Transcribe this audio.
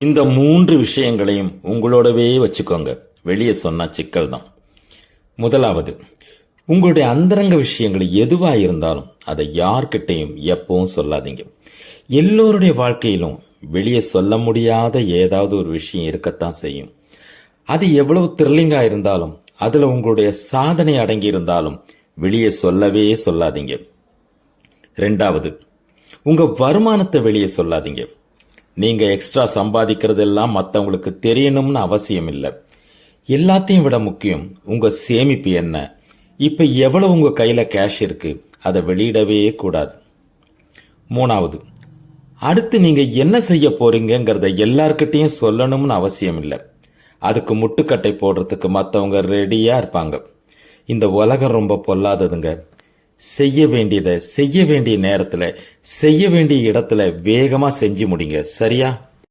இந்த 3 விஷயங்களையும் உங்களோடவே வச்சுக்கோங்க. வெளியே சொன்னா சிக்கல் தான். முதலாவது, உங்களுடைய அந்தரங்க விஷயங்கள் எதுவா இருந்தாலும் அதை யார்கிட்டையும் எப்பவும் சொல்லாதீங்க. எல்லோருடைய வாழ்க்கையிலும் வெளியே சொல்ல முடியாத ஏதாவது ஒரு விஷயம் இருக்கத்தான் செய்யும். அது எவ்வளவு த்ரில்லிங்கா இருந்தாலும், அதுல உங்களுடைய சாதனை அடங்கி இருந்தாலும் வெளியே சொல்லவே சொல்லாதீங்க. 2வது, உங்க வருமானத்தை வெளியே சொல்லாதீங்க. நீங்க எக்ஸ்ட்ரா சம்பாதிக்கிறதெல்லாம் மற்றவங்களுக்கு தெரியணும்னு அவசியம் இல்லை. எல்லாத்தையும் விட முக்கியம் உங்க சேமிப்பு என்ன, இப்ப எவ்வளவு உங்க கையில கேஷ் இருக்கு, அதை வெளியிடவே கூடாது. 3வது, அடுத்து நீங்க என்ன செய்ய போறீங்கிறத எல்லார்கிட்டையும் சொல்லணும்னு அவசியம் இல்லை. அதுக்கு முட்டுக்கட்டை போடுறதுக்கு மற்றவங்க ரெடியா இருப்பாங்க. இந்த உலகம் ரொம்ப பொல்லாததுங்க. செய்ய வேண்டியதை செய்ய வேண்டிய நேரத்துல செய்ய வேண்டிய இடத்துல வேகமா செஞ்சு முடிங்க. சரியா?